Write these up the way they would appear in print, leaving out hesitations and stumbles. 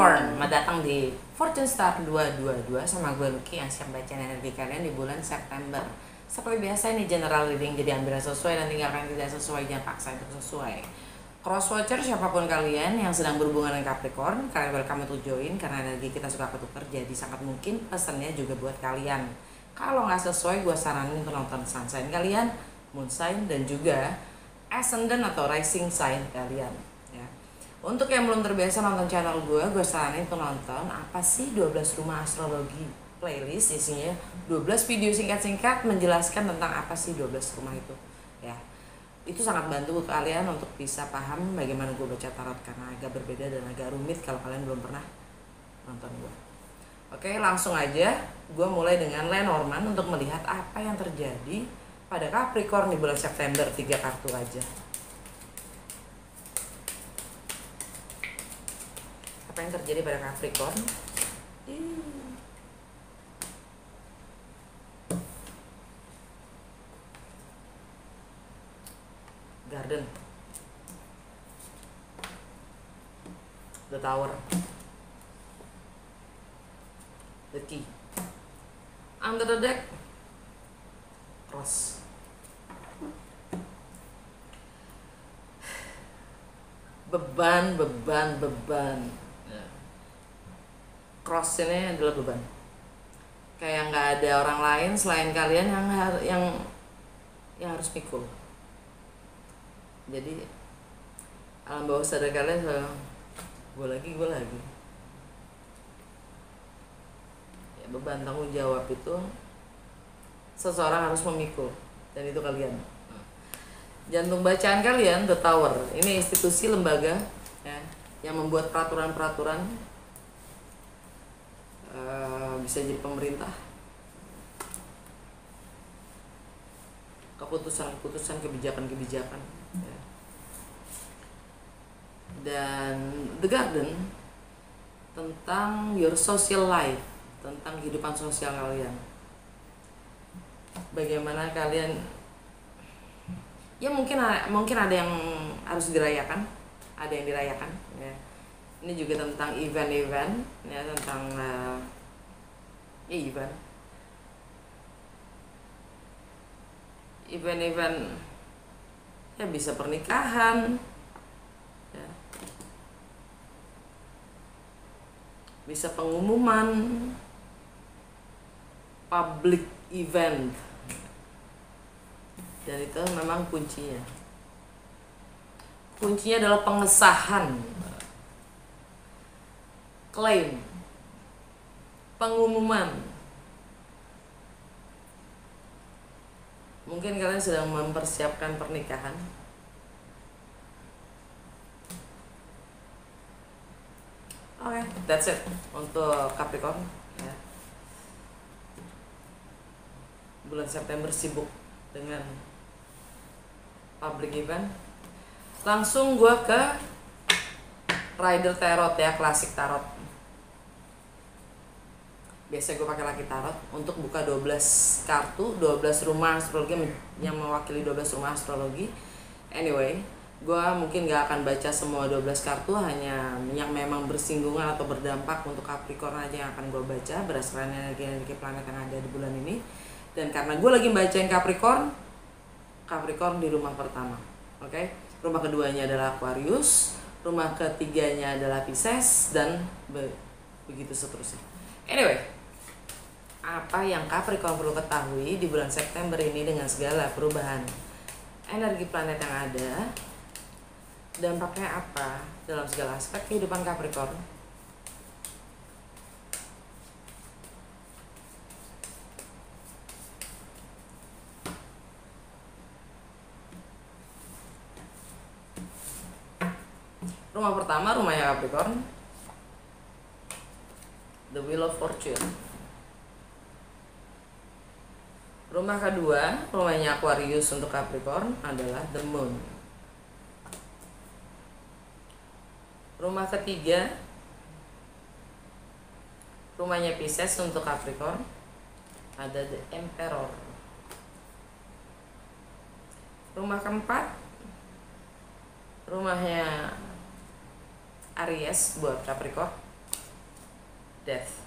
Capricorn, datang di Fortune Star 222 sama gue Lucky yang siap baca energi kalian di bulan September. Seperti biasa ini general reading, jadi ambil yang sesuai dan tinggalkan yang tidak sesuai, jangan paksa untuk sesuai. Crosswatcher siapapun kalian yang sedang berhubungan dengan Capricorn, kalian welcome to join karena energi kita suka ketukar, jadi sangat mungkin pesannya juga buat kalian. Kalau nggak sesuai, gue saranin untuk nonton sun sign kalian, moon sign, dan juga ascendant atau rising sign kalian. Untuk yang belum terbiasa nonton channel gue saranin untuk nonton apa sih 12 rumah astrologi playlist, isinya 12 video singkat-singkat menjelaskan tentang apa sih 12 rumah itu ya. Itu sangat bantu kalian untuk bisa paham bagaimana gue baca tarot karena agak berbeda dan agak rumit kalau kalian belum pernah nonton gue. Oke, langsung aja gue mulai dengan Lenormand untuk melihat apa yang terjadi pada Capricorn di bulan September. 3 kartu aja. Apa yang terjadi pada Capricorn? Garden, the Tower, the Key, under the deck, Cross. Beban. Cross ini adalah beban. Kayak nggak ada orang lain selain kalian yang harus pikul. Jadi alam bawah sadar kalian selalu gue lagi. Ya, beban tanggung jawab itu seseorang harus memikul, dan itu kalian. Jantung bacaan kalian The Tower. Ini institusi lembaga ya, yang membuat peraturan-peraturan. Bisa jadi pemerintah, keputusan-keputusan, kebijakan-kebijakan ya. Dan The Garden tentang your social life, tentang kehidupan sosial kalian, bagaimana kalian ya, mungkin ada yang harus dirayakan, ada yang dirayakan ya. Ini juga tentang event-event ya, tentang event ya, bisa pernikahan ya, bisa pengumuman, public event, dan itu memang kuncinya adalah pengesahan, klaim, pengumuman. Mungkin kalian sedang mempersiapkan pernikahan. Oke, that's it untuk Capricorn ya. Bulan September sibuk dengan public event. Langsung gue ke Rider Tarot ya, klasik tarot. Biasanya gue pakai Lucky Tarot untuk buka 12 kartu, 12 rumah astrologi yang mewakili 12 rumah astrologi. Anyway, gue mungkin gak akan baca semua 12 kartu, hanya yang memang bersinggungan atau berdampak untuk Capricorn aja yang akan gue baca berdasarkan energi planet yang ada di bulan ini. Dan karena gue lagi bacain Capricorn di rumah pertama, oke? Rumah keduanya adalah Aquarius, rumah ketiganya adalah Pisces, dan begitu seterusnya. Anyway, apa yang Capricorn perlu ketahui di bulan September ini dengan segala perubahan energi planet yang ada, dampaknya apa dalam segala aspek kehidupan Capricorn? Rumah pertama, rumahnya Capricorn, The Wheel of Fortune. Rumah kedua, rumahnya Aquarius untuk Capricorn adalah The Moon. Rumah ketiga, rumahnya Pisces untuk Capricorn, ada The Emperor. Rumah keempat, rumahnya Aries buat Capricorn, Death.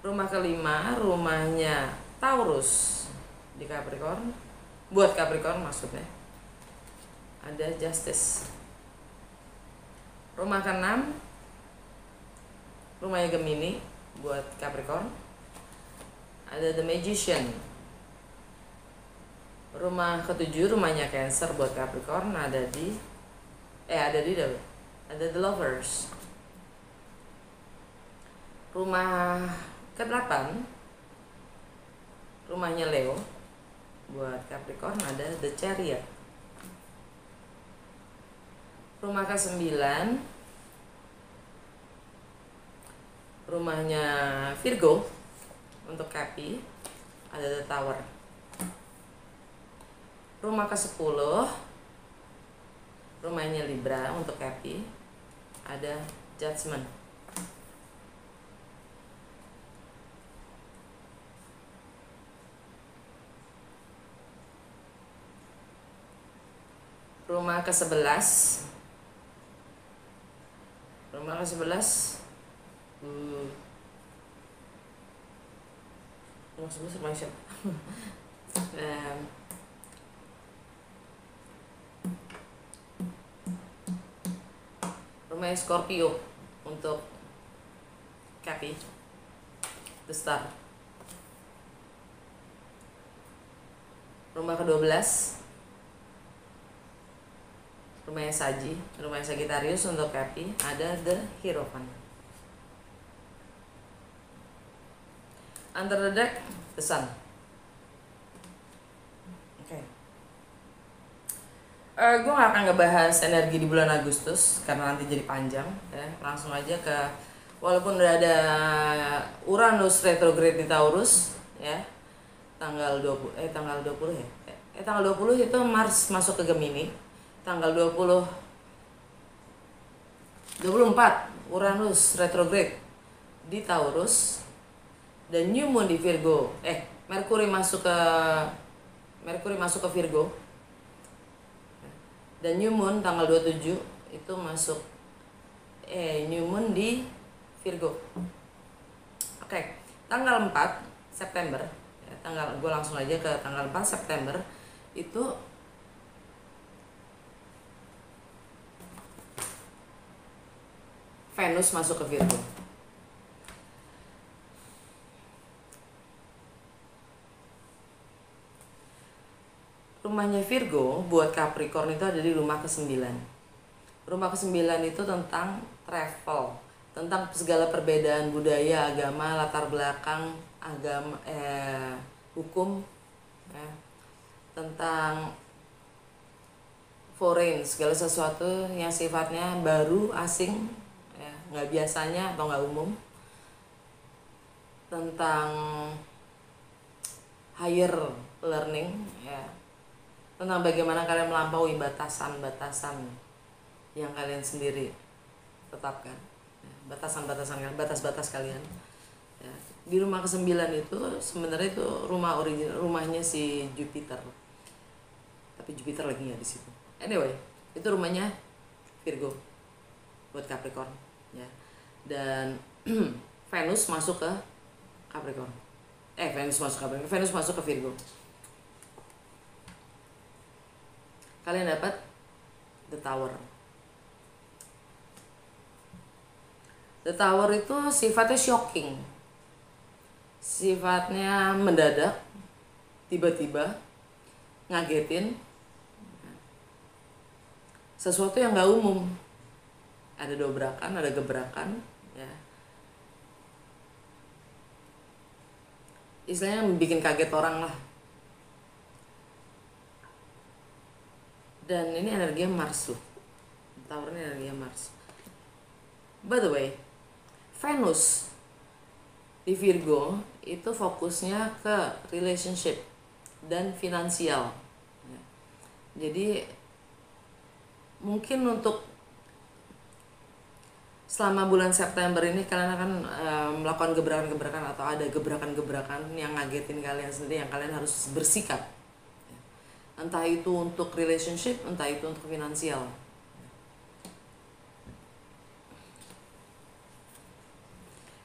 Rumah kelima, rumahnya Taurus di Capricorn. Buat Capricorn maksudnya. Ada Justice. Rumah keenam, rumahnya Gemini buat Capricorn. Ada The Magician. Rumah ketujuh, rumahnya Cancer buat Capricorn. Ada The Lovers. Rumah ke-8, rumahnya Leo buat Capricorn. Ada The Chariot. Rumah ke-9, rumahnya Virgo untuk Capi. Ada The Tower. Rumah ke-10, rumahnya Libra untuk Capi. Ada Judgment. Rumah ke-11, rumah ke-11 rumah siapa? Rumahnya Scorpio untuk Capi, The Star. Rumah ke-12, rumahnya Sagittarius untuk Capi. Ada The Hierophant. Under the deck, The Sun. Oke. Gue gak akan ngebahas energi di bulan Agustus karena nanti jadi panjang ya. Langsung aja ke, walaupun udah ada Uranus retrograde di Taurus ya, tanggal 20 ya. Tanggal 20 itu Mars masuk ke Gemini. Tanggal 24 Uranus retrograde di Taurus. Dan New Moon di Virgo. Merkuri masuk ke Virgo. Dan New Moon tanggal 27 itu masuk New Moon di Virgo. Oke, tanggal 4 September ya, gue langsung aja ke tanggal 4 September itu Venus masuk ke Virgo. Rumahnya Virgo buat Capricorn itu ada di rumah ke-9. Rumah ke-9 itu tentang travel, tentang segala perbedaan budaya, agama, latar belakang, hukum, ya, tentang foreign, segala sesuatu yang sifatnya baru, asing, ya, nggak biasanya atau nggak umum, tentang higher learning, ya, tentang bagaimana kalian melampaui batasan-batasan yang kalian sendiri tetapkan, ya, batas-batas kalian. Ya. Di rumah ke-9 itu sebenarnya itu rumahnya si Jupiter, tapi Jupiter lagi nggak di situ. Anyway, itu rumahnya Virgo buat Capricorn, ya. Dan Venus masuk ke Capricorn. Venus masuk ke Virgo. Kalian dapat The Tower. The Tower itu sifatnya shocking. Sifatnya mendadak, tiba-tiba, ngagetin. Sesuatu yang gak umum. Ada dobrakan, ada gebrakan, ya. Istilahnya bikin kaget orang lah. Dan ini energi Mars tuh. Tower ini energi Mars. By the way, Venus di Virgo itu fokusnya ke relationship dan finansial. Jadi mungkin untuk selama bulan September ini kalian akan melakukan gebrakan-gebrakan atau ada gebrakan-gebrakan yang ngagetin kalian sendiri, yang kalian harus bersikap. Entah itu untuk relationship, entah itu untuk finansial.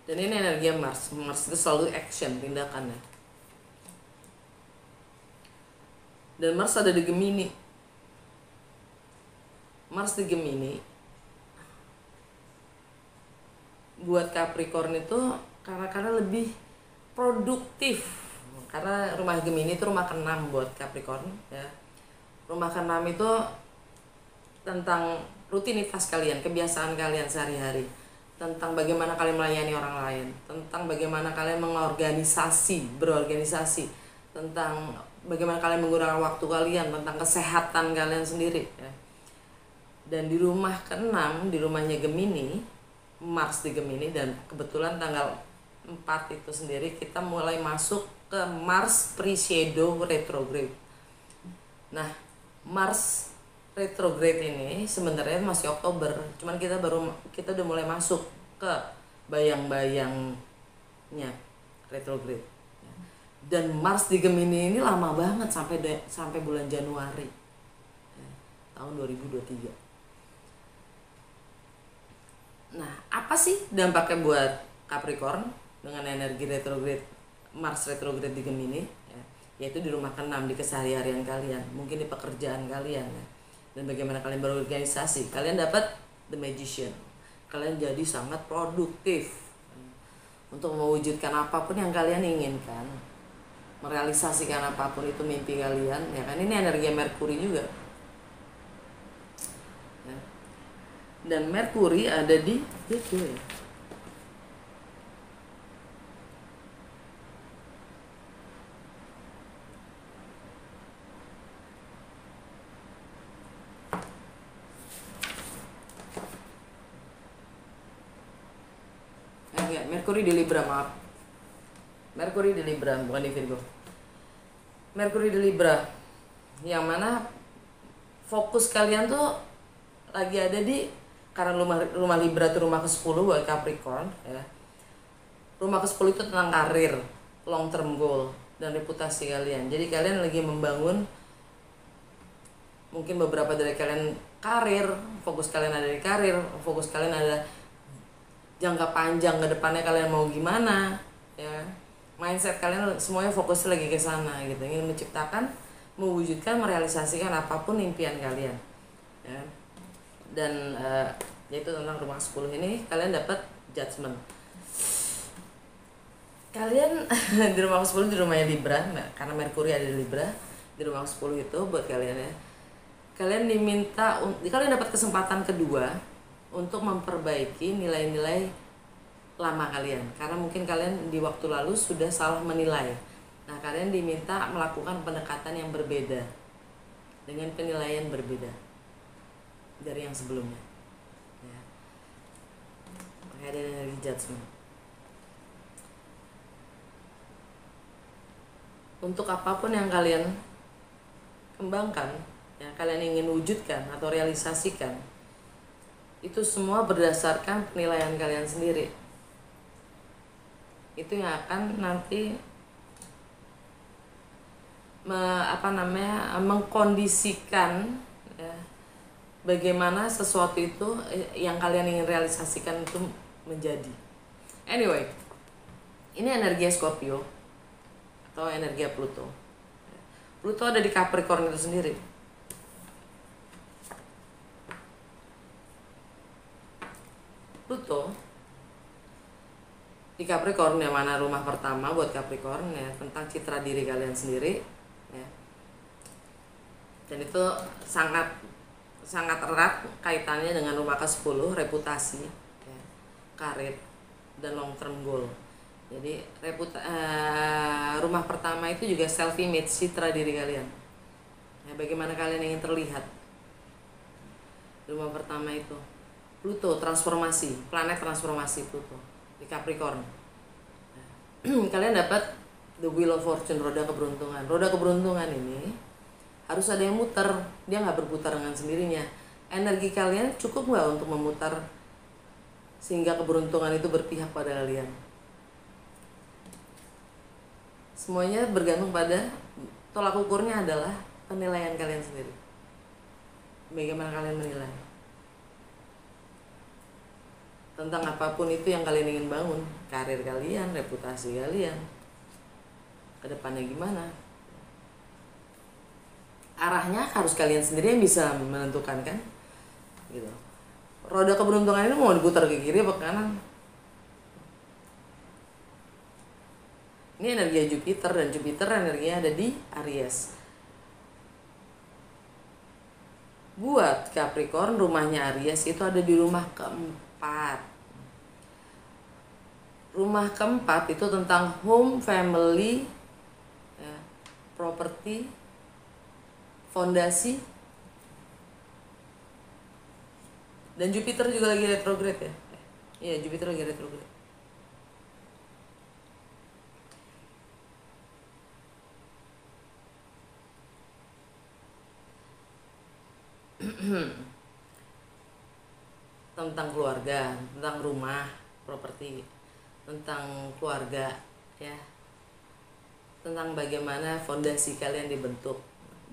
Dan ini energi Mars. Mars itu selalu action, tindakannya. Dan Mars ada di Gemini. Mars di Gemini buat Capricorn itu karena lebih produktif. Karena rumah Gemini itu rumah ke-6 buat Capricorn ya. Rumah ke-6 itu tentang rutinitas kalian, kebiasaan kalian sehari-hari, tentang bagaimana kalian melayani orang lain, tentang bagaimana kalian berorganisasi, tentang bagaimana kalian menggunakan waktu kalian, tentang kesehatan kalian sendiri ya. Dan di rumah ke-6, di rumahnya Gemini, Mars di Gemini, dan kebetulan tanggal 4 itu sendiri kita mulai masuk ke Mars pre-shadow retrograde. Nah, Mars retrograde ini sebenarnya masih Oktober, cuman kita udah mulai masuk ke bayang-bayangnya retrograde. Dan Mars di Gemini ini lama banget sampai bulan Januari tahun 2023. Nah, apa sih dampaknya buat Capricorn dengan energi retrograde Mars retrograde di Gemini ya? Yaitu di rumah ke-6, di keseharian kalian, mungkin di pekerjaan kalian ya. Dan bagaimana kalian berorganisasi, kalian dapat The Magician. Kalian jadi sangat produktif untuk mewujudkan apapun yang kalian inginkan, merealisasikan apapun itu mimpi kalian ya kan. Ini energi Merkuri juga ya. Dan Merkuri ada di itu ya. Merkuri di Libra, maaf. Merkuri di Libra, bukan di Virgo. Merkuri di Libra, yang mana fokus kalian tuh lagi ada di, karena rumah Libra tuh rumah ke-10 buat Capricorn ya. Rumah ke-10 itu tentang karir, long term goal, dan reputasi kalian. Jadi kalian lagi membangun, mungkin beberapa dari kalian karir, fokus kalian ada di karir, fokus kalian ada jangka panjang ke depannya kalian mau gimana ya. Mindset kalian semuanya fokus lagi ke sana gitu, ingin menciptakan, mewujudkan, merealisasikan apapun impian kalian ya. Dan yaitu tentang rumah 10 ini kalian dapat Judgment. Kalian di rumah 10 di rumahnya Libra, karena Merkuri ada di Libra, di rumah 10 itu buat kalian ya. Kalian diminta, kalian dapat kesempatan kedua untuk memperbaiki nilai-nilai lama kalian, karena mungkin kalian di waktu lalu sudah salah menilai. Nah, kalian diminta melakukan pendekatan yang berbeda dengan penilaian berbeda dari yang sebelumnya ya. Makanya ada energi Judgment. Untuk apapun yang kalian kembangkan, yang kalian ingin wujudkan atau realisasikan, itu semua berdasarkan penilaian kalian sendiri. Itu yang akan nanti mengkondisikan ya, bagaimana sesuatu itu yang kalian ingin realisasikan itu menjadi. Anyway, ini energi Scorpio atau energi Pluto. Pluto ada di Capricorn itu sendiri. Pluto di Capricorn, yang mana rumah pertama buat Capricorn ya, tentang citra diri kalian sendiri ya. Dan itu sangat erat kaitannya dengan rumah ke-10, reputasi ya, karir, dan long term goal. Jadi rumah pertama itu juga self image, citra diri kalian ya, bagaimana kalian ingin terlihat. Rumah pertama itu Pluto, transformasi, planet transformasi Pluto di Capricorn. Kalian dapat the wheel of fortune, roda keberuntungan. Roda keberuntungan ini harus ada yang muter, dia nggak berputar dengan sendirinya. Energi kalian cukup nggak untuk memutar sehingga keberuntungan itu berpihak pada kalian? Semuanya bergantung pada, tolak ukurnya adalah penilaian kalian sendiri. Bagaimana kalian menilai? tentang apapun itu yang kalian ingin bangun, karir kalian, reputasi kalian, kedepannya gimana, arahnya harus kalian sendiri yang bisa menentukan kan, gitu. Roda keberuntungan ini mau diputar ke kiri apa ke kanan? Ini energi Jupiter, dan Jupiter energinya ada di Aries. Buat Capricorn, rumahnya Aries itu ada di rumah keempat. Rumah keempat itu tentang home, family, ya, properti, fondasi, dan Jupiter juga lagi retrograde ya. Iya, Jupiter lagi retrograde. Tentang keluarga, tentang rumah, properti, tentang keluarga ya, tentang bagaimana fondasi kalian dibentuk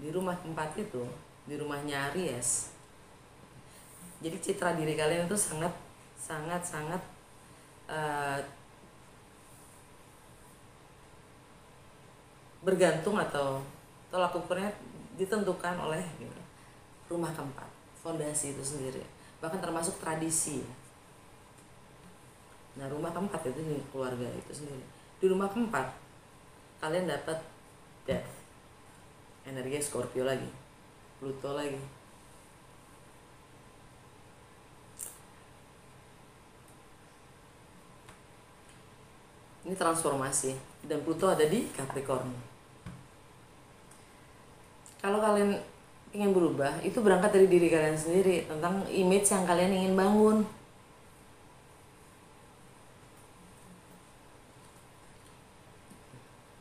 di rumah keempat itu, di rumahnya Aries. Jadi citra diri kalian itu sangat bergantung atau tolak ukurnya ditentukan oleh rumah keempat, fondasi itu sendiri, bahkan termasuk tradisi. Nah, rumah keempat itu nih, keluarga itu sendiri. Di rumah keempat kalian dapat Death, energi Scorpio lagi, Pluto lagi. Ini transformasi, dan Pluto ada di Capricorn. Kalau kalian ingin berubah, itu berangkat dari diri kalian sendiri, tentang image yang kalian ingin bangun.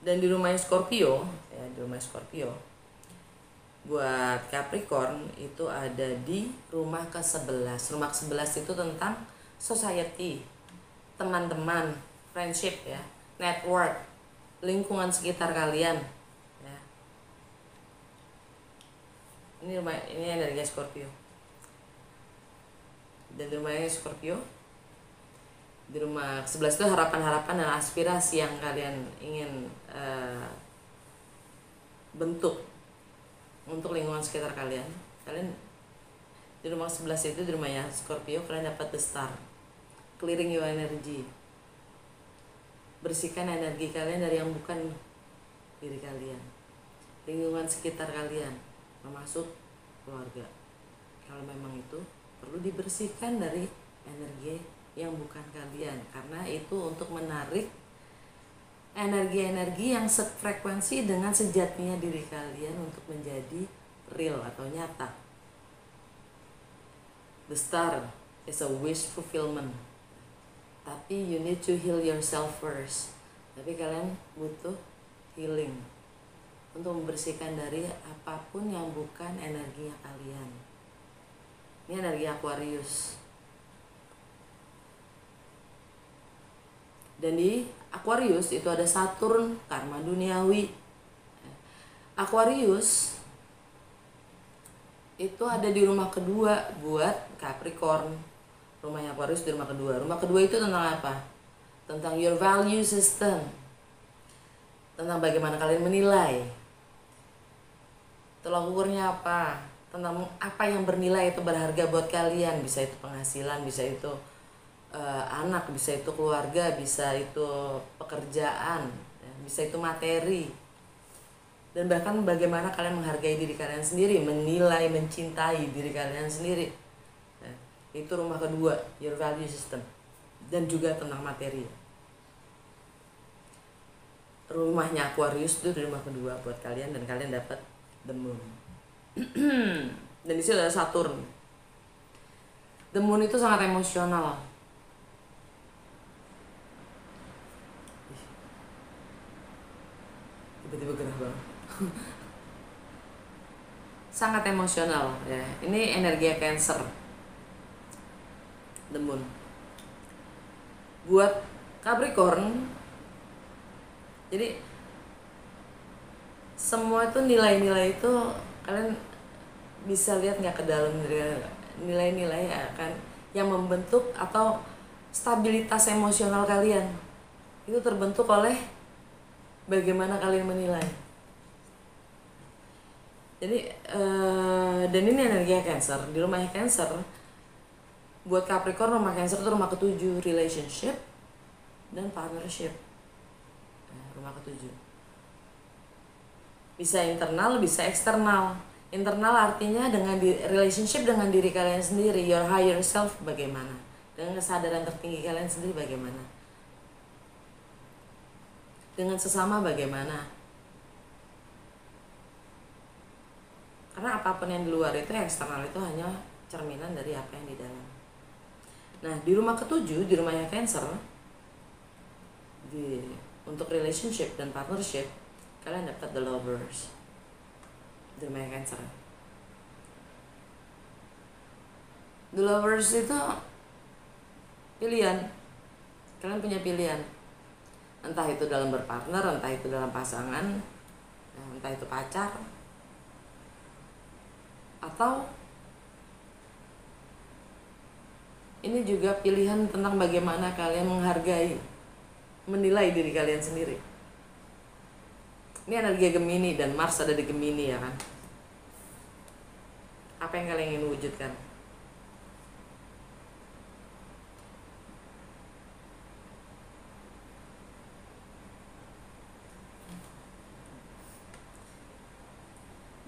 Dan di rumah Scorpio, ya, di rumah Scorpio, buat Capricorn itu ada di rumah ke-11. Rumah ke-11 itu tentang society, teman-teman, friendship ya, network, lingkungan sekitar kalian. Ini energi Scorpio. Dan di rumahnya Scorpio, di rumah 11 itu harapan-harapan dan aspirasi yang kalian ingin bentuk untuk lingkungan sekitar kalian. Kalian di rumah 11 itu, di rumahnya Scorpio, kalian dapat the star, clearing your energy, bersihkan energi kalian dari yang bukan diri kalian, lingkungan sekitar kalian, termasuk keluarga. Kalau memang itu perlu dibersihkan dari energi yang bukan kalian, karena itu untuk menarik energi-energi yang sefrekuensi dengan sejatinya diri kalian untuk menjadi real atau nyata. The star is a wish fulfillment, tapi you need to heal yourself first. Tapi kalian butuh healing untuk membersihkan dari apapun yang bukan energinya kalian. Ini energi Aquarius. Dan di Aquarius itu ada Saturn, karma duniawi. Aquarius itu ada di rumah kedua buat Capricorn. Rumahnya Aquarius di rumah kedua. Rumah kedua itu tentang apa? Tentang your value system, tentang bagaimana kalian menilai. Tolak ukurnya apa? Tentang apa yang bernilai itu berharga buat kalian. Bisa itu penghasilan, bisa itu anak, bisa itu keluarga, bisa itu pekerjaan, bisa itu materi. Dan bahkan bagaimana kalian menghargai diri kalian sendiri, menilai, mencintai diri kalian sendiri. Itu rumah kedua, your value system. Dan juga tentang materi. Rumahnya Aquarius itu di rumah kedua buat kalian, dan kalian dapat the moon. Dan di sini ada Saturn. The moon itu sangat emosional. Tiba-tiba gerah banget. Sangat emosional ya. Ini energi Cancer. The moon. Buat Capricorn, jadi semua itu nilai-nilai itu kalian bisa lihat nggak ke dalam diri, nilai-nilai akan yang membentuk atau stabilitas emosional kalian itu terbentuk oleh bagaimana kalian menilai. Jadi dan ini energi Cancer. Di rumahnya Cancer, buat Capricorn, rumah Cancer itu rumah ke-7, relationship dan partnership. Rumah ke-7 bisa internal, bisa eksternal. Internal artinya dengan relationship dengan diri kalian sendiri, your higher self bagaimana, dengan kesadaran tertinggi kalian sendiri bagaimana, dengan sesama bagaimana. Karena apapun yang di luar itu, eksternal itu hanya cerminan dari apa yang di dalam. Nah, di rumah ke-7, di rumahnya Cancer, untuk relationship dan partnership, kalian dapat the lovers. Di rumahnya Cancer. The lovers itu pilihan. Kalian punya pilihan. Entah itu dalam berpartner, entah itu dalam pasangan, entah itu pacar, atau ini juga pilihan tentang bagaimana kalian menghargai, menilai diri kalian sendiri. Ini energi Gemini dan Mars ada di Gemini, ya kan? Apa yang kalian ingin wujudkan?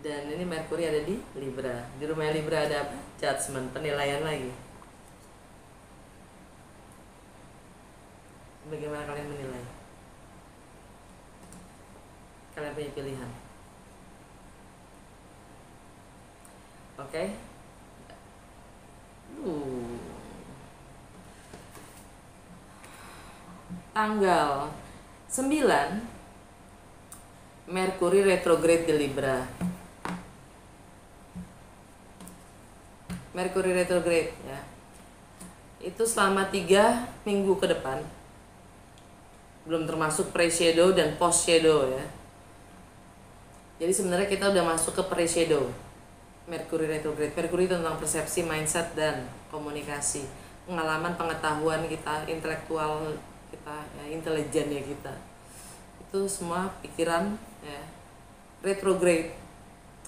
Dan ini Merkuri ada di Libra. Di rumah Libra ada apa? Judgment, penilaian lagi. Bagaimana kalian menilai? Kalian punya pilihan. Oke? Tanggal 9 Merkuri retrograde di Libra. Merkuri retrograde, ya. Itu selama 3 minggu ke depan. Belum termasuk pre-shadow dan post-shadow, ya. Jadi sebenarnya kita udah masuk ke pre-shadow. Merkuri retrograde. Merkuri tentang persepsi, mindset, dan komunikasi. Pengalaman, pengetahuan kita, intelektual kita, ya, intelijennya kita. Itu semua pikiran, ya. Retrograde.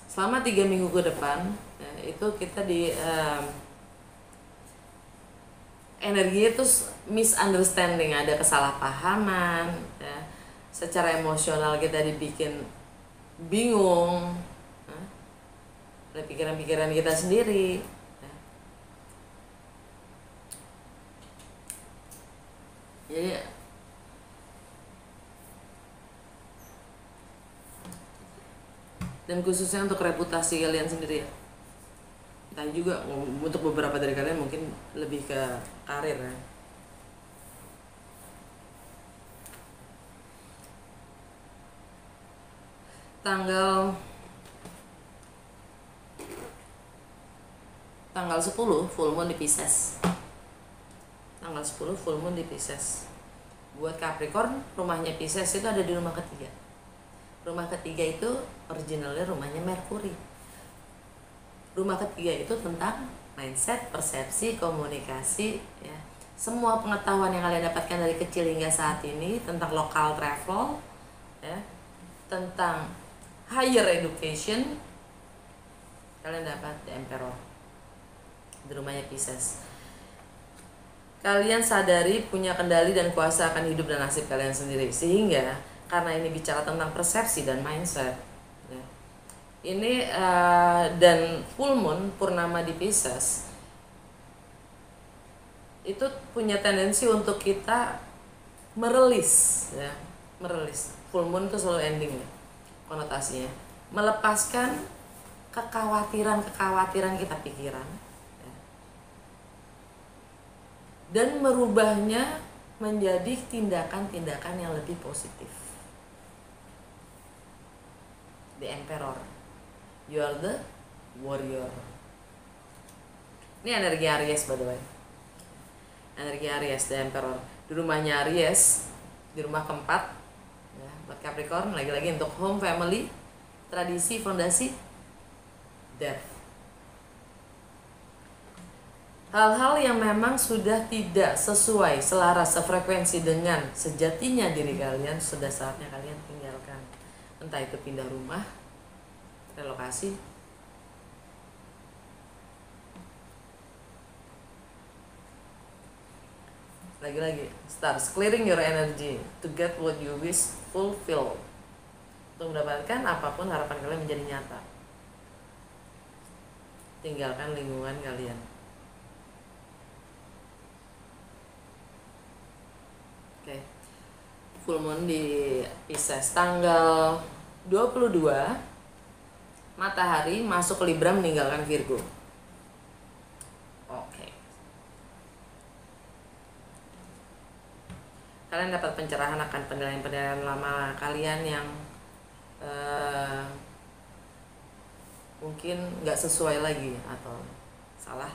Selama 3 minggu ke depan, ya, itu kita di energinya itu misunderstanding, ada kesalahpahaman, ya. Secara emosional kita dibikin bingung, ya. Ada pikiran-pikiran kita sendiri, ya. Jadi dan khususnya untuk reputasi kalian sendiri, ya. Entah juga untuk beberapa dari kalian mungkin lebih ke karir, ya. Tanggal 10 full moon di Pisces. Tanggal 10 full moon di Pisces. Buat Capricorn, rumahnya Pisces itu ada di rumah ketiga. Rumah ketiga itu originalnya rumahnya Merkuri. Rumah ketiga itu tentang mindset, persepsi, komunikasi, ya. Semua pengetahuan yang kalian dapatkan dari kecil hingga saat ini tentang local travel, ya, tentang higher education, kalian dapat di Emperor di rumahnya Pisces. Kalian sadari punya kendali dan kuasa akan hidup dan nasib kalian sendiri, sehingga karena ini bicara tentang persepsi dan mindset, ya. Ini dan full moon purnama di Pisces itu punya tendensi untuk kita merilis, ya, merilis. Full moon itu selalu ending, ya, konotasinya melepaskan kekhawatiran kita pikiran, ya, dan merubahnya menjadi tindakan-tindakan yang lebih positif. The Emperor, you are the warrior. Ini energi Aries, by the way. Energi Aries, The Emperor. Di rumahnya Aries, di rumah keempat, ya, buat Capricorn, lagi-lagi untuk home, family, tradisi, fondasi, death. Hal-hal yang memang sudah tidak sesuai, selaras, sefrekuensi dengan sejatinya diri kalian, sudah saatnya kalian tinggalkan. Entah itu pindah rumah, relokasi, lagi-lagi, start clearing your energy to get what you wish fulfilled. Untuk mendapatkan apapun harapan kalian menjadi nyata. Tinggalkan lingkungan kalian. Oke. Full moon di Pisces tanggal 22, matahari masuk ke Libra meninggalkan Virgo. Oke. Kalian dapat pencerahan akan penilaian-penilaian lama kalian yang mungkin nggak sesuai lagi atau salah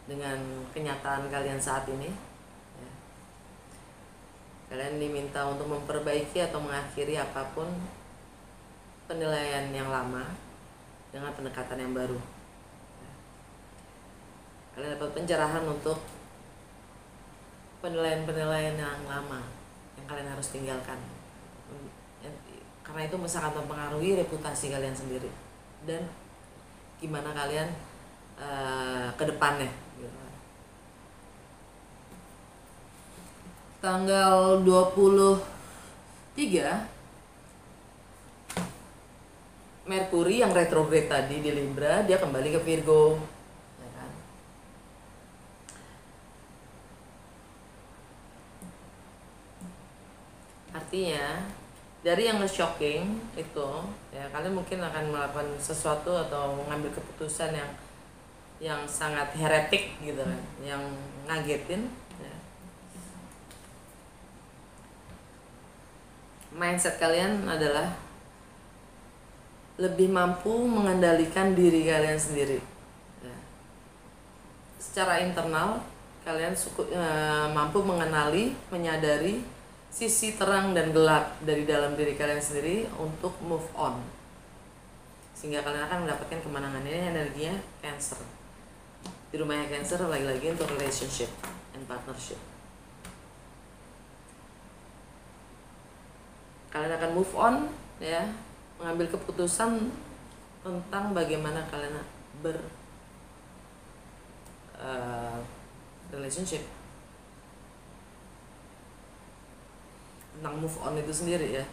dengan kenyataan kalian saat ini. Ya. Kalian diminta untuk memperbaiki atau mengakhiri apapun penilaian yang lama dengan pendekatan yang baru. Ya. Kalian dapat pencerahan untuk penilaian-penilaian yang lama yang kalian harus tinggalkan. Karena itu sangat mempengaruhi reputasi kalian sendiri dan gimana kalian ke depannya gitu. Tanggal 23, Merkuri yang retrograde tadi di Libra, dia kembali ke Virgo, ya kan? Artinya dari yang nge-shocking itu, ya kalian mungkin akan melakukan sesuatu atau mengambil keputusan yang sangat heretik gitu kan, yang ngagetin. Ya. Mindset kalian adalah lebih mampu mengendalikan diri kalian sendiri. Ya. Secara internal kalian mampu mengenali, menyadari sisi terang dan gelap dari dalam diri kalian sendiri untuk move on, sehingga kalian akan mendapatkan kemenangan. Ini energinya Cancer. Di rumahnya Cancer lagi-lagi untuk relationship and partnership. Kalian akan move on, ya, mengambil keputusan tentang bagaimana kalian relationship, tentang move on itu sendiri ya.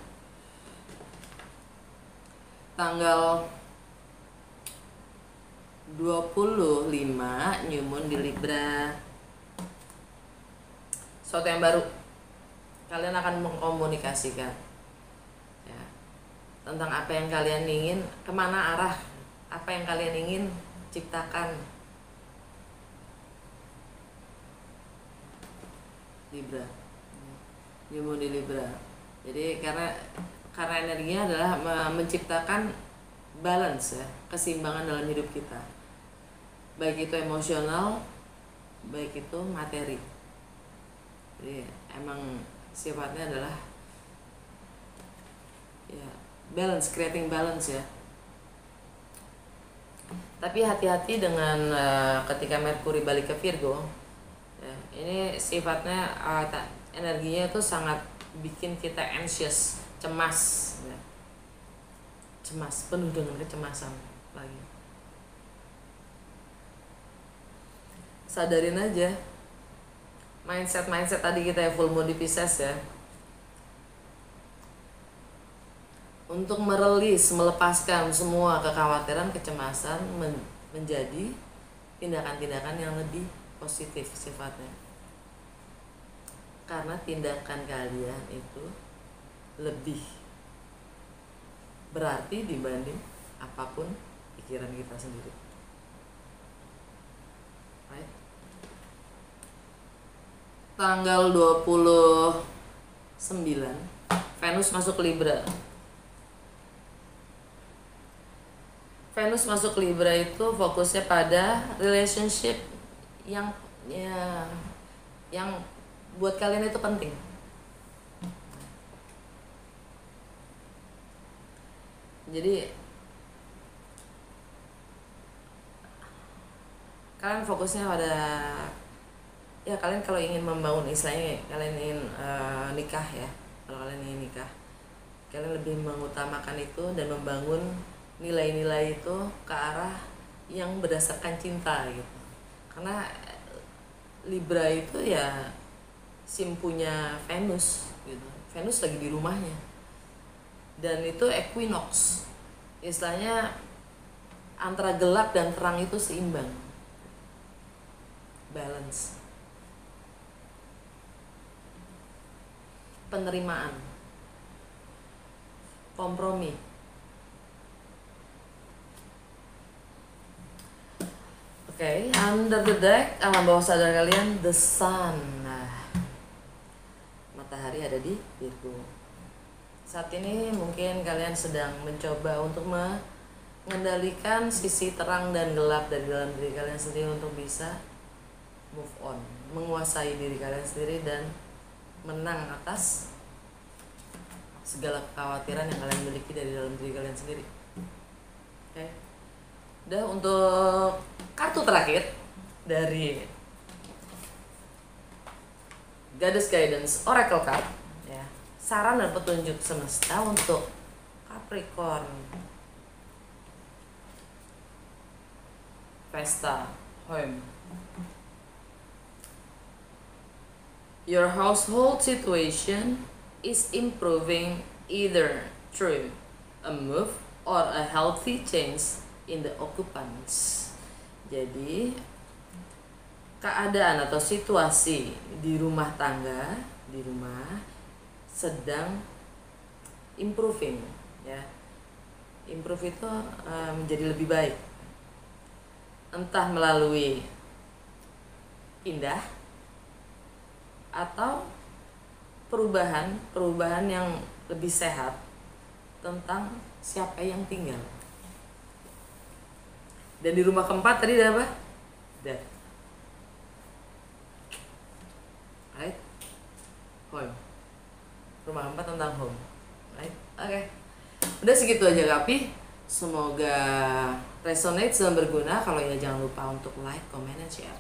Tanggal 25 New Moon di Libra. Sesuatu yang baru. Kalian akan mengkomunikasikan ya, tentang apa yang kalian ingin, kemana arah, apa yang kalian ingin ciptakan. Libra. New Moon di Libra. Jadi karena energinya adalah menciptakan balance ya, keseimbangan dalam hidup kita. Baik itu emosional, baik itu materi. Jadi emang sifatnya adalah ya balance, creating balance ya. Tapi hati-hati dengan ketika Merkuri balik ke Virgo. Ya, ini sifatnya energinya itu sangat bikin kita anxious, cemas ya. Cemas, penuh dengan kecemasan lagi. Sadarin aja mindset tadi kita ya, full moon di Pisces ya, untuk melepaskan semua kekhawatiran, kecemasan menjadi tindakan-tindakan yang lebih positif sifatnya. Karena tindakan kalian itu lebih berarti dibanding apapun pikiran kita sendiri. Right? Tanggal 29 Venus masuk Libra. Venus masuk Libra itu fokusnya pada relationship yang buat kalian itu penting. Jadi kalian fokusnya pada ya kalian kalau ingin membangun istilahnya kalian ingin nikah ya, kalau kalian ingin nikah kalian lebih mengutamakan itu dan membangun nilai-nilai itu ke arah yang berdasarkan cinta gitu. Karena Libra itu ya simpunya Venus gitu. Venus lagi di rumahnya. Dan itu equinox. Istilahnya antara gelap dan terang itu seimbang. Balance. Penerimaan. Kompromi. Oke, under the deck, alam bawah sadar kalian, the sun. Nah, matahari ada di Virgo. Saat ini mungkin kalian sedang mencoba untuk mengendalikan sisi terang dan gelap dari dalam diri kalian sendiri untuk bisa move on, menguasai diri kalian sendiri dan menang atas segala kekhawatiran yang kalian miliki dari dalam diri kalian sendiri. Oke. Udah, untuk kartu terakhir dari Goddess Guidance Oracle Card ya, saran dan petunjuk semesta untuk Capricorn. Vesta Home. Your household situation is improving either through a move or a healthy change in the occupants. Jadi keadaan atau situasi di rumah tangga, di rumah sedang improving ya. Improve itu menjadi lebih baik. Entah melalui pindah atau perubahan yang lebih sehat tentang siapa yang tinggal. Dan di rumah keempat tadi ada apa? Death. Right? Home. Rumah keempat tentang home. Right? Oke. Udah segitu aja Kapi. Semoga resonate dan berguna. Kalau ya jangan lupa untuk like, comment, and share.